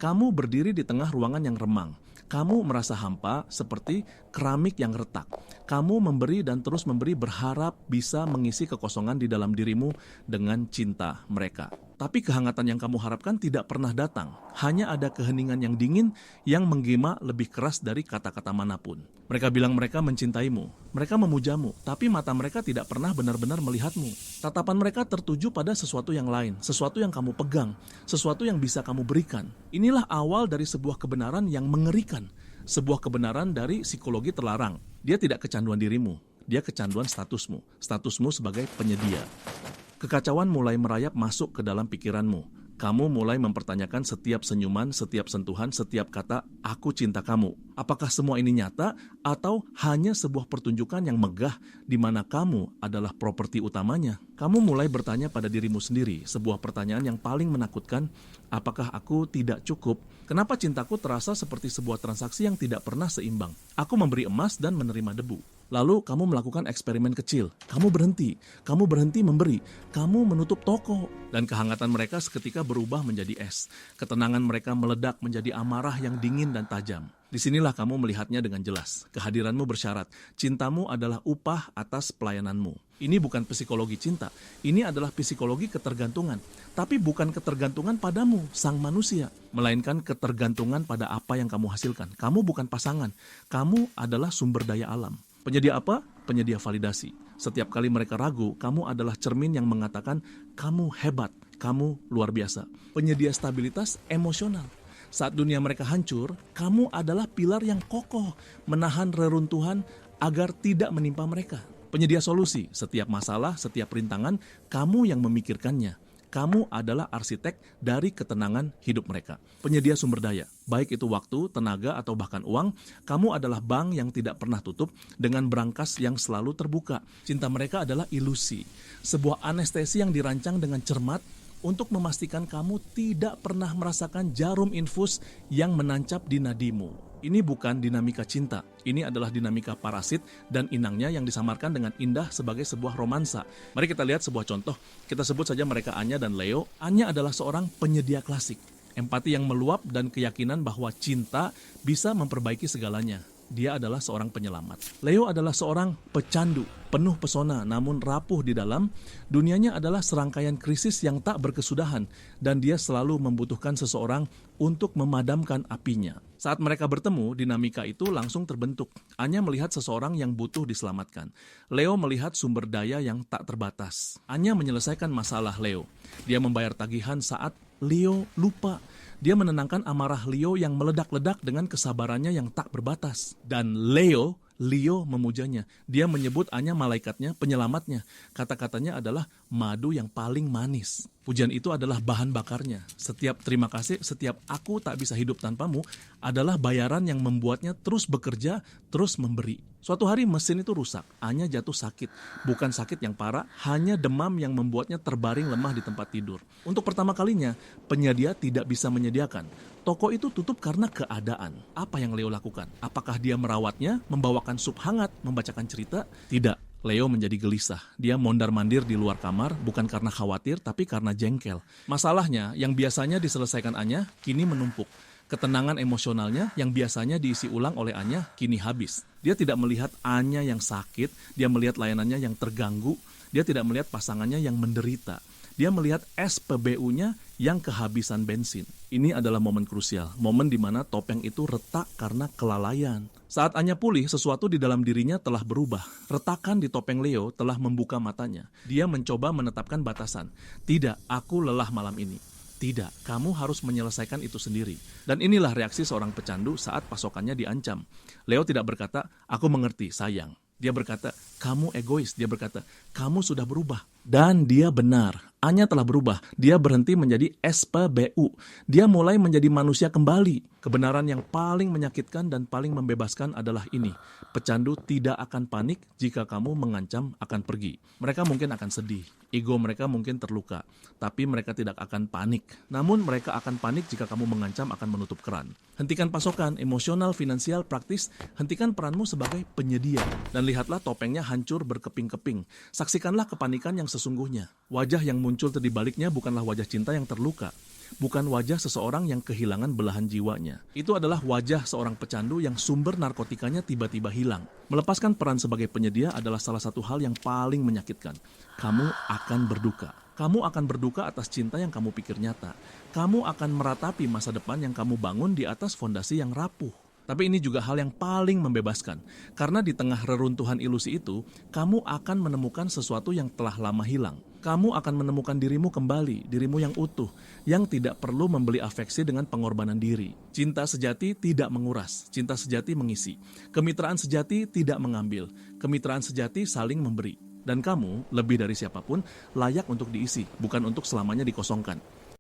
Kamu berdiri di tengah ruangan yang remang. Kamu merasa hampa seperti keramik yang retak. Kamu memberi dan terus memberi berharap bisa mengisi kekosongan di dalam dirimu dengan cinta mereka. Tapi kehangatan yang kamu harapkan tidak pernah datang. Hanya ada keheningan yang dingin yang menggema lebih keras dari kata-kata manapun. Mereka bilang mereka mencintaimu. Mereka memujamu, tapi mata mereka tidak pernah benar-benar melihatmu. Tatapan mereka tertuju pada sesuatu yang lain, sesuatu yang kamu pegang, sesuatu yang bisa kamu berikan. Inilah awal dari sebuah kebenaran yang mengerikan. Sebuah kebenaran dari psikologi terlarang. Dia tidak kecanduan dirimu, dia kecanduan statusmu sebagai penyedia. Kekacauan mulai merayap masuk ke dalam pikiranmu. Kamu mulai mempertanyakan setiap senyuman, setiap sentuhan, setiap kata, "Aku cinta kamu." Apakah semua ini nyata atau hanya sebuah pertunjukan yang megah di mana kamu adalah properti utamanya? Kamu mulai bertanya pada dirimu sendiri, sebuah pertanyaan yang paling menakutkan, apakah aku tidak cukup? Kenapa cintaku terasa seperti sebuah transaksi yang tidak pernah seimbang? Aku memberi emas dan menerima debu. Lalu kamu melakukan eksperimen kecil. Kamu berhenti memberi. Kamu menutup toko. Dan kehangatan mereka seketika berubah menjadi es. Ketenangan mereka meledak menjadi amarah yang dingin dan tajam. Disinilah kamu melihatnya dengan jelas. Kehadiranmu bersyarat. Cintamu adalah upah atas pelayananmu. Ini bukan psikologi cinta. Ini adalah psikologi ketergantungan. Tapi bukan ketergantungan padamu, sang manusia. Melainkan ketergantungan pada apa yang kamu hasilkan. Kamu bukan pasangan. Kamu adalah sumber daya alam. Penyedia apa? Penyedia validasi. Setiap kali mereka ragu, kamu adalah cermin yang mengatakan, kamu hebat, kamu luar biasa. Penyedia stabilitas emosional. Saat dunia mereka hancur, kamu adalah pilar yang kokoh, menahan reruntuhan agar tidak menimpa mereka. Penyedia solusi, setiap masalah, setiap rintangan, kamu yang memikirkannya. Kamu adalah arsitek dari ketenangan hidup mereka. Penyedia sumber daya, baik itu waktu, tenaga, atau bahkan uang, kamu adalah bank yang tidak pernah tutup dengan brankas yang selalu terbuka. Cinta mereka adalah ilusi, sebuah anestesi yang dirancang dengan cermat untuk memastikan kamu tidak pernah merasakan jarum infus yang menancap di nadimu. Ini bukan dinamika cinta, ini adalah dinamika parasit dan inangnya yang disamarkan dengan indah sebagai sebuah romansa. Mari kita lihat sebuah contoh, kita sebut saja mereka Anya dan Leo. Anya adalah seorang penyedia klasik, empati yang meluap dan keyakinan bahwa cinta bisa memperbaiki segalanya. Dia adalah seorang penyelamat. Leo adalah seorang pecandu, penuh pesona namun rapuh di dalam. Dunianya adalah serangkaian krisis yang tak berkesudahan dan dia selalu membutuhkan seseorang untuk memadamkan apinya. Saat mereka bertemu, dinamika itu langsung terbentuk. Anya melihat seseorang yang butuh diselamatkan. Leo melihat sumber daya yang tak terbatas. Anya menyelesaikan masalah Leo. Dia membayar tagihan saat Leo lupa. Dia menenangkan amarah Leo yang meledak-ledak dengan kesabarannya yang tak berbatas. Dan Leo memujanya. Dia menyebut Anya malaikatnya, penyelamatnya. Kata-katanya adalah madu yang paling manis. Pujian itu adalah bahan bakarnya. Setiap terima kasih, setiap aku tak bisa hidup tanpamu adalah bayaran yang membuatnya terus bekerja, terus memberi. Suatu hari mesin itu rusak, Anya jatuh sakit. Bukan sakit yang parah, hanya demam yang membuatnya terbaring lemah di tempat tidur. Untuk pertama kalinya, penyedia tidak bisa menyediakan. Toko itu tutup karena keadaan. Apa yang Leo lakukan? Apakah dia merawatnya, membawakan sup hangat, membacakan cerita? Tidak. Leo menjadi gelisah. Dia mondar-mandir di luar kamar, bukan karena khawatir, tapi karena jengkel. Masalahnya, yang biasanya diselesaikan Anya, kini menumpuk. Ketenangan emosionalnya yang biasanya diisi ulang oleh Anya, kini habis. Dia tidak melihat Anya yang sakit, dia melihat layanannya yang terganggu, dia tidak melihat pasangannya yang menderita. Dia melihat SPBU-nya yang kehabisan bensin. Ini adalah momen krusial, momen di mana topeng itu retak karena kelalaian. Saat Anya pulih, sesuatu di dalam dirinya telah berubah. Retakan di topeng Leo telah membuka matanya. Dia mencoba menetapkan batasan. Tidak, aku lelah malam ini. Tidak, kamu harus menyelesaikan itu sendiri. Dan inilah reaksi seorang pecandu saat pasokannya diancam. Leo tidak berkata, aku mengerti, sayang. Dia berkata, kamu egois. Dia berkata, kamu sudah berubah. Dan dia benar. Anya telah berubah. Dia berhenti menjadi SPBU. Dia mulai menjadi manusia kembali. Kebenaran yang paling menyakitkan dan paling membebaskan adalah ini. Pecandu tidak akan panik jika kamu mengancam akan pergi. Mereka mungkin akan sedih. Ego mereka mungkin terluka. Tapi mereka tidak akan panik. Namun mereka akan panik jika kamu mengancam akan menutup keran. Hentikan pasokan, emosional, finansial, praktis. Hentikan peranmu sebagai penyedia. Dan lihatlah topengnya hancur berkeping-keping. Saksikanlah kepanikan yang sesungguhnya. Wajah yang muncul di baliknya bukanlah wajah cinta yang terluka. bukan wajah seseorang yang kehilangan belahan jiwanya. Itu adalah wajah seorang pecandu yang sumber narkotikanya tiba-tiba hilang. Melepaskan peran sebagai penyedia adalah salah satu hal yang paling menyakitkan. Kamu akan berduka. Kamu akan berduka atas cinta yang kamu pikir nyata. Kamu akan meratapi masa depan yang kamu bangun di atas fondasi yang rapuh. Tapi ini juga hal yang paling membebaskan, karena di tengah reruntuhan ilusi itu, kamu akan menemukan sesuatu yang telah lama hilang. Kamu akan menemukan dirimu kembali, dirimu yang utuh, yang tidak perlu membeli afeksi dengan pengorbanan diri. Cinta sejati tidak menguras, cinta sejati mengisi. Kemitraan sejati tidak mengambil, kemitraan sejati saling memberi. Dan kamu, lebih dari siapapun, layak untuk diisi, bukan untuk selamanya dikosongkan.